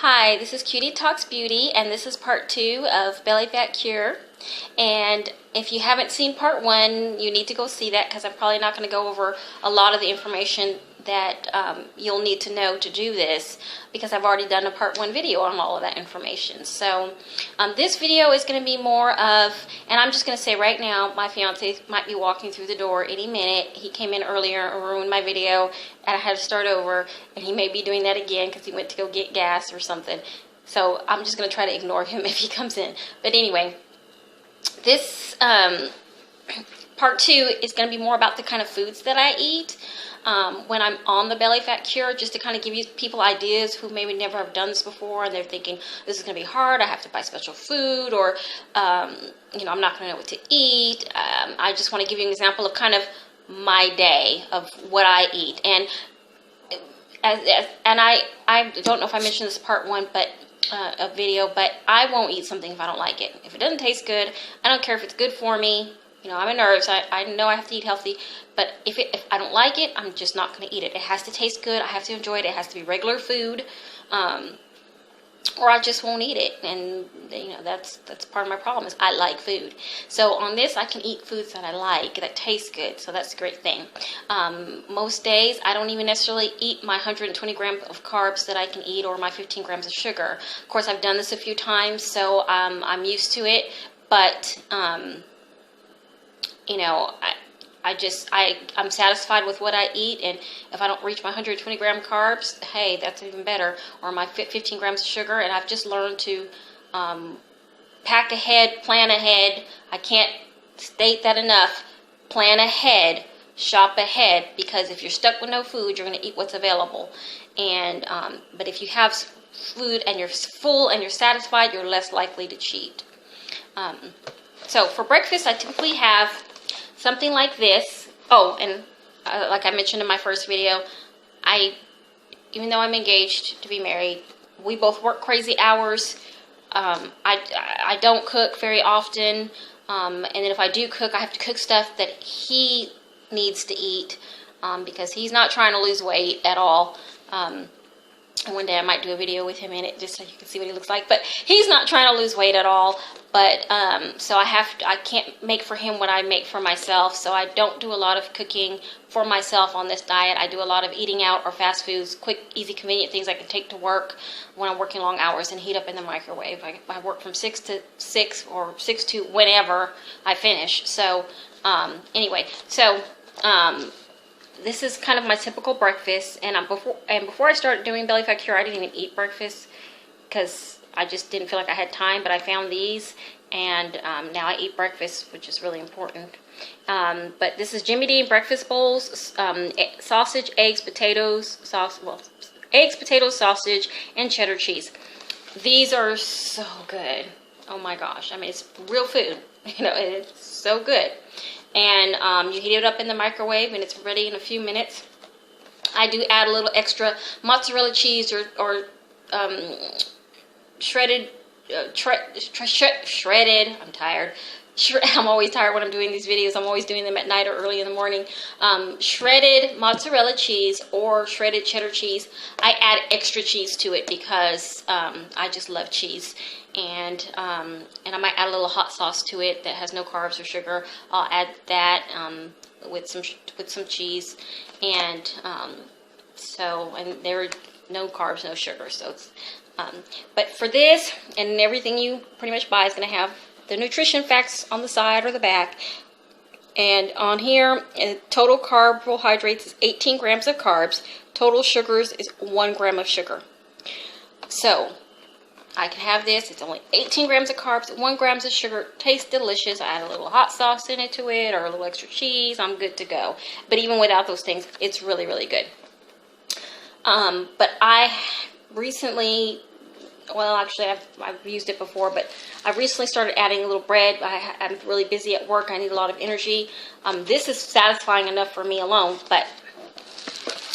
Hi, this is Cutie Talks Beauty, and this is part 2 of Belly Fat Cure. And if you haven't seen part 1, you need to go see that because I'm probably not going to go over a lot of the information that you'll need to know to do this because I've already done a part 1 video on all of that information. So this video is going to be more of, and I'm just going to say right now, my fiance might be walking through the door any minute. He came in earlier and ruined my video, and I had to start over, and he may be doing that again because he went to go get gas or something. So I'm just going to try to ignore him if he comes in. But anyway, this part 2 is going to be more about the kind of foods that I eat when I'm on the belly fat cure, just to kind of give you people ideas who maybe never have done this before and they're thinking this is going to be hard, I have to buy special food, or you know, I'm not going to know what to eat. I just want to give you an example of kind of my day of what I eat. And I don't know if I mentioned this part 1, but a video, but I won't eat something if I don't like it. If it doesn't taste good, I don't care if it's good for me. You know, I'm a nurse. I know I have to eat healthy, but if I don't like it, I'm just not going to eat it. It has to taste good. I have to enjoy it. It has to be regular food, or I just won't eat it. And you know, that's part of my problem is I like food. So on this, I can eat foods that I like, that taste good. So that's a great thing. Most days, I don't even necessarily eat my 120 grams of carbs that I can eat, or my 15 grams of sugar. Of course, I've done this a few times, so I'm used to it. But you know, I'm satisfied with what I eat, and if I don't reach my 120 gram carbs, hey, that's even better, or my 15 grams of sugar. And I've just learned to pack ahead, plan ahead. I can't state that enough. Plan ahead, shop ahead, because if you're stuck with no food, you're going to eat what's available. And but if you have food and you're full and you're satisfied, you're less likely to cheat. So for breakfast, I typically have something like this. Oh, and like I mentioned in my first video, even though I'm engaged to be married, we both work crazy hours. I don't cook very often, and then if I do cook, I have to cook stuff that he needs to eat because he's not trying to lose weight at all. And one day I might do a video with him in it just so you can see what he looks like. But he's not trying to lose weight at all. But so I can't make for him what I make for myself. So I don't do a lot of cooking for myself on this diet. I do a lot of eating out or fast foods, quick, easy, convenient things I can take to work when I'm working long hours and heat up in the microwave. I work from 6 to 6 or 6 to whenever I finish. So anyway, so this is kind of my typical breakfast, and before I started doing belly fat cure, I didn't even eat breakfast because I just didn't feel like I had time. But I found these, and now I eat breakfast, which is really important. But this is Jimmy Dean breakfast bowls: sausage, eggs, potatoes, eggs, potatoes, sausage, and cheddar cheese. These are so good. Oh my gosh! I mean, it's real food. You know, it's so good. And you heat it up in the microwave, and it's ready in a few minutes. I do add a little extra mozzarella cheese or shredded. I'm tired. I'm always tired when I'm doing these videos. I'm always doing them at night or early in the morning. Shredded mozzarella cheese or shredded cheddar cheese. I add extra cheese to it because I just love cheese. And I might add a little hot sauce to it that has no carbs or sugar. I'll add that with some cheese, and and there are no carbs, no sugar. So it's but for this and everything you pretty much buy is going to have the nutrition facts on the side or the back. And on here, total carbohydrates is 18 grams of carbs. Total sugars is 1 gram of sugar. So I can have this. It's only 18 grams of carbs, 1 gram of sugar. Tastes delicious. I add a little hot sauce in it to it, or a little extra cheese. I'm good to go. But even without those things, it's really, really good. But I recently, well, actually, I've used it before, but I recently started adding a little bread. I'm really busy at work. I need a lot of energy. This is satisfying enough for me alone, but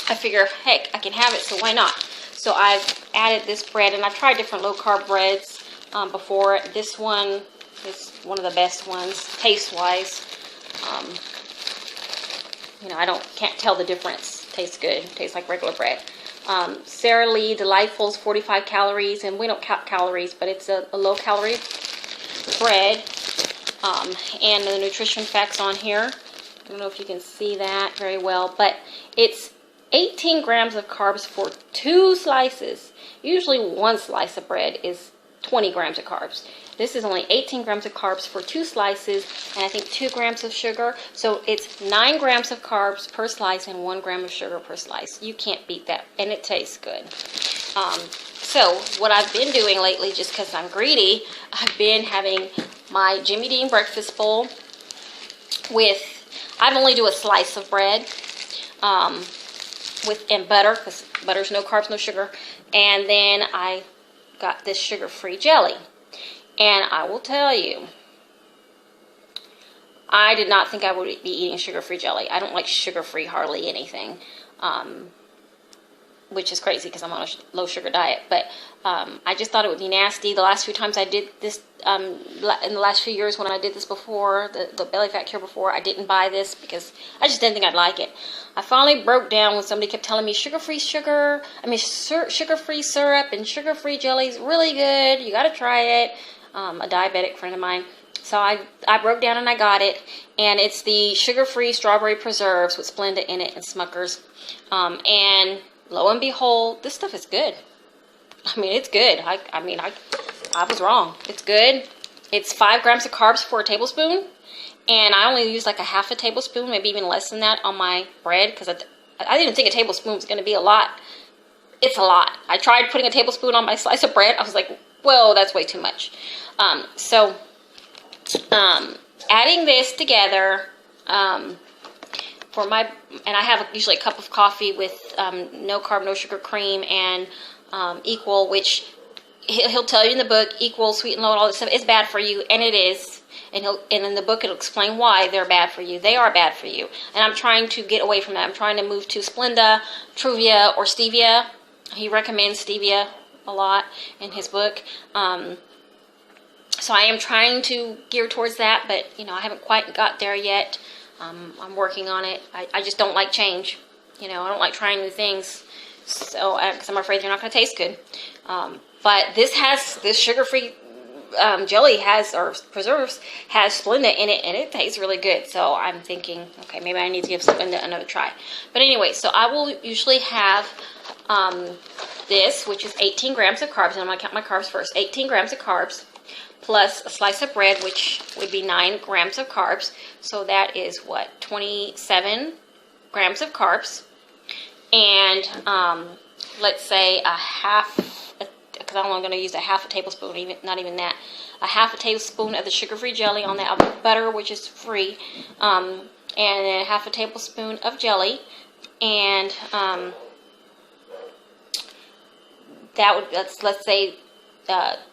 I figure, heck, I can have it, so why not? So I've added this bread, and I've tried different low-carb breads before. This one is one of the best ones, taste-wise. You know, can't tell the difference. Tastes good. Tastes like regular bread. Sara Lee Delightful's 45 calories, and we don't count calories, but it's a low-calorie bread. And the nutrition facts on here. I don't know if you can see that very well, but it's 18 grams of carbs for 2 slices. Usually one slice of bread is 20 grams of carbs. This is only 18 grams of carbs for 2 slices, and I think 2 grams of sugar. So it's 9 grams of carbs per slice and 1 gram of sugar per slice. You can't beat that, and it tastes good. So what I've been doing lately, just because I'm greedy, I've been having my Jimmy Dean breakfast bowl with, I only do a slice of bread and butter, because butter's no carbs, no sugar. And then I got this sugar-free jelly. And I will tell you, I did not think I would be eating sugar-free jelly. I don't like sugar-free hardly anything, which is crazy because I'm on a low-sugar diet. But I just thought it would be nasty. The last few times I did this, in the last few years when I did this before, the belly fat cure before, I didn't buy this because I just didn't think I'd like it. I finally broke down when somebody kept telling me sugar-free syrup and sugar-free jelly is really good. You got to try it. A diabetic friend of mine. So I broke down and I got it. And it's the sugar-free strawberry preserves with Splenda in it and Smucker's. And lo and behold, this stuff is good. I mean, it's good. I was wrong. It's good. It's 5 grams of carbs for a tablespoon. And I only use like a half a tablespoon, maybe even less than that on my bread. Because I didn't think a tablespoon was going to be a lot. It's a lot. I tried putting a tablespoon on my slice of bread. I was like, whoa, that's way too much. Adding this together for my, and I have usually a cup of coffee with no carb, no sugar cream and Equal, which he'll tell you in the book, Equal, sweet and low and all this stuff is bad for you, and it is. And in the book it'll explain why they're bad for you. They are bad for you. And I'm trying to get away from that. I'm trying to move to Splenda, Truvia, or Stevia. He recommends Stevia a lot in his book. So I am trying to gear towards that, but I haven't quite got there yet. I'm working on it. I just don't like change. I don't like trying new things. So because I'm afraid they're not going to taste good. But this sugar-free jelly or preserves has Splenda in it, and it tastes really good. So I'm thinking, okay, maybe I need to give Splenda another try. But anyway, so I will usually have this, which is 18 grams of carbs, and I'm going to count my carbs first. 18 grams of carbs plus a slice of bread, which would be 9 grams of carbs. So that is what, 27 grams of carbs. And let's say a half, because I'm only going to use a half a tablespoon, not even that, a half a tablespoon of the sugar-free jelly on that, butter, which is free, and then half a tablespoon of jelly, and let's say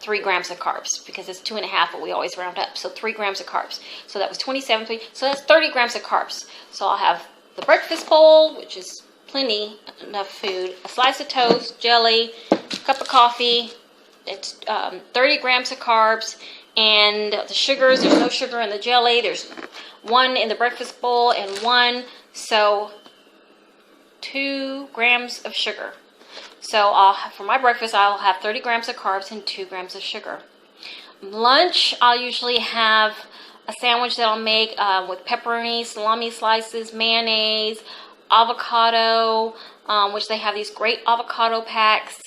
3 grams of carbs, because it's 2.5, but we always round up. So 3 grams of carbs. So that was 27. So that's 30 grams of carbs. So I'll have the breakfast bowl, which is plenty enough food, a slice of toast, jelly, a cup of coffee. It's 30 grams of carbs, and the sugars. There's no sugar in the jelly. There's 1 in the breakfast bowl and 1. So 2 grams of sugar. So for my breakfast, I'll have 30 grams of carbs and 2 grams of sugar. Lunch, I'll usually have a sandwich that I'll make with pepperoni, salami slices, mayonnaise, avocado, which they have these great avocado packs.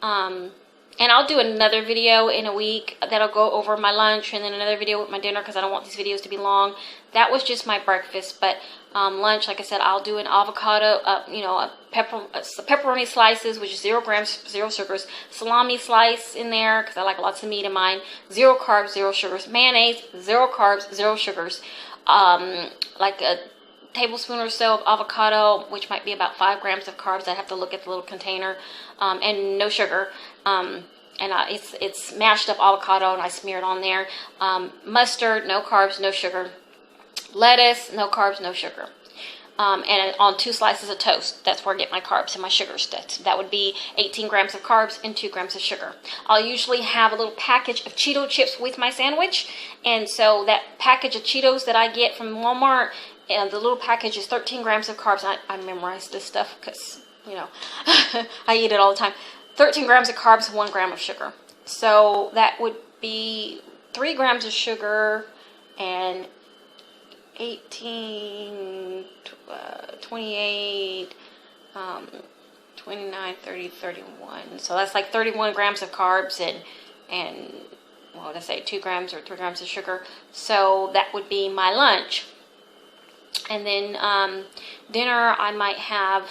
And I'll do another video in a week that'll go over my lunch, and then another video with my dinner, because I don't want these videos to be long. That was just my breakfast, but lunch, like I said, I'll do an avocado, pepperoni slices, which is 0 grams, 0 sugars, salami slice in there, because I like lots of meat in mine, 0 carbs, 0 sugars, mayonnaise, 0 carbs, 0 sugars, like a tablespoon or so of avocado, which might be about 5 grams of carbs. I have to look at the little container, and no sugar. It's mashed up avocado, and I smear it on there. Mustard, no carbs, no sugar. Lettuce, no carbs, no sugar. And on 2 slices of toast. That's where I get my carbs and my sugars. That would be 18 grams of carbs and 2 grams of sugar. I'll usually have a little package of Cheeto chips with my sandwich. And so that package of Cheetos that I get from Walmart, and the little package is 13 grams of carbs. I memorized this stuff because you know, I eat it all the time. 13 grams of carbs, 1 gram of sugar. So that would be 3 grams of sugar and 18, 28, 29, 30, 31. So that's like 31 grams of carbs and what would I say, 2 grams or 3 grams of sugar. So that would be my lunch. And then dinner, I might have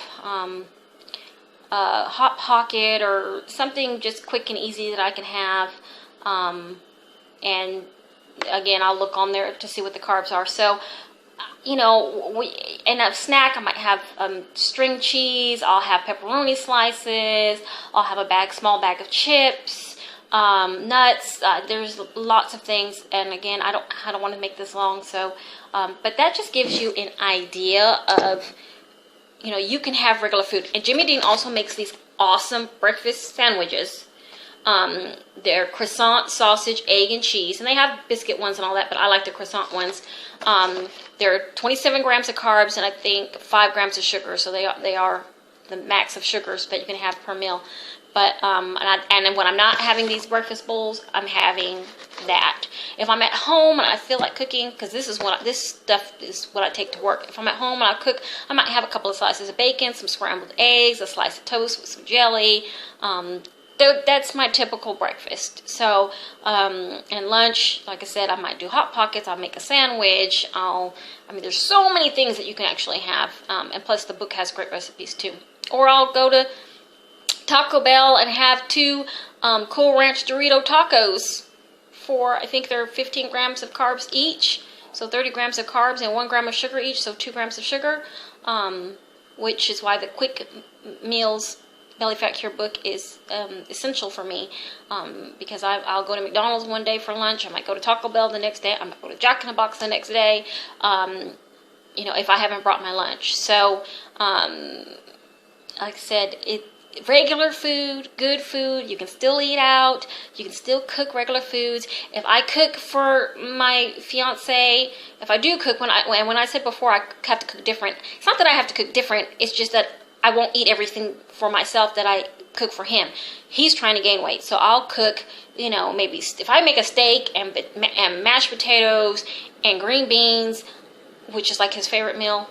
a Hot Pocket or something just quick and easy that I can have. And again, I'll look on there to see what the carbs are. So, you know, in a snack, I might have string cheese. I'll have pepperoni slices. I'll have a small bag of chips, nuts. There's lots of things. And again, I don't want to make this long. So, but that just gives you an idea of, you know, you can have regular food. And Jimmy Dean also makes these awesome breakfast sandwiches. They're croissant, sausage, egg, and cheese. And they have biscuit ones and all that, but I like the croissant ones. They're 27 grams of carbs and I think 5 grams of sugar. So they are the max of sugars that you can have per meal. But and when I'm not having these breakfast bowls, I'm having that. If I'm at home and I feel like cooking, because this stuff is what I take to work. If I'm at home and I cook, I might have a couple of slices of bacon, some scrambled eggs, a slice of toast with some jelly. That's my typical breakfast. So, and lunch, like I said, I might do Hot Pockets. I'll make a sandwich. I mean, there's so many things that you can actually have. And plus, the book has great recipes too. Or I'll go to Taco Bell and have 2 Cool Ranch Dorito tacos for, I think they're 15 grams of carbs each. So 30 grams of carbs and 1 gram of sugar each. So 2 grams of sugar, which is why the quick meals Belly Fat Cure book is essential for me, because I'll go to McDonald's one day for lunch. I might go to Taco Bell the next day. I might go to Jack in the Box the next day, you know, if I haven't brought my lunch. So, like I said, regular food, good food. You can still eat out. You can still cook regular foods. If I cook for my fiance, if I do cook, when I said before I have to cook different, it's not that I have to cook different. It's just that I won't eat everything for myself that I cook for him. He's trying to gain weight, so I'll cook, you know, maybe if I make a steak and mashed potatoes and green beans, which is like his favorite meal.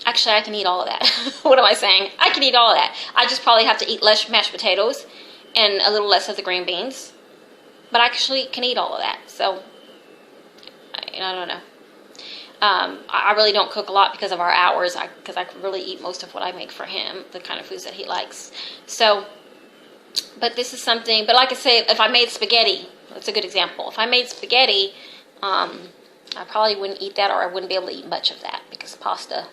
Actually, I can eat all of that. What am I saying? I can eat all of that. I just probably have to eat less mashed potatoes and a little less of the green beans. But I actually can eat all of that. So, I don't know. I really don't cook a lot because of our hours, because I really eat most of what I make for him, the kind of foods that he likes. So, but this is something, but like I say, if I made spaghetti, that's a good example. If I made spaghetti, I probably wouldn't eat that, or I wouldn't be able to eat much of that, because pasta,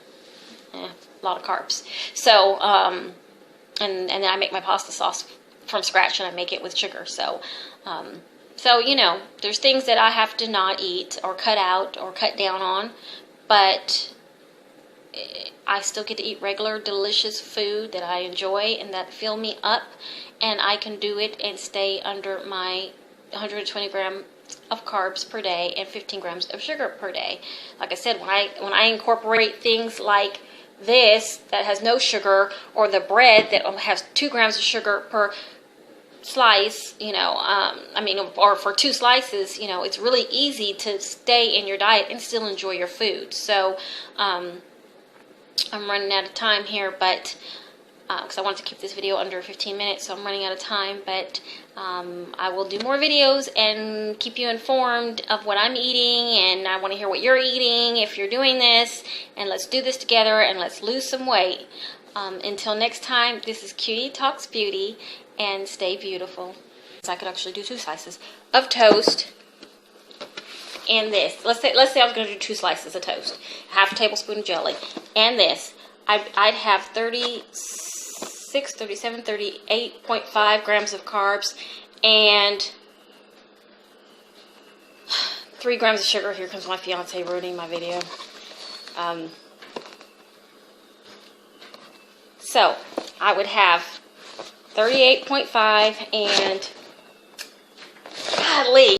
a lot of carbs. So, and then I make my pasta sauce from scratch, and I make it with sugar. So, so, you know, there's things that I have to not eat or cut out or cut down on, but I still get to eat regular, delicious food that I enjoy and that fill me up, and I can do it and stay under my 120 grams of carbs per day and 15 grams of sugar per day. Like I said, when I incorporate things like this that has no sugar, or the bread that has 2 grams of sugar per slice, you know, or for 2 slices, you know, it's really easy to stay in your diet and still enjoy your food. So, I'm running out of time here, but, because I wanted to keep this video under 15 minutes, so I'm running out of time, but, I will do more videos and keep you informed of what I'm eating, and I want to hear what you're eating if you're doing this, and let's do this together, and let's lose some weight. Until next time, this is Cutie Talks Beauty, and stay beautiful. So I could actually do 2 slices of toast and this. Let's say I was going to do 2 slices of toast, half a tablespoon of jelly, and this. I'd have 36, 37, 38.5 grams of carbs and 3 grams of sugar. Here comes my fiance ruining my video. So I would have 38.5 and, golly,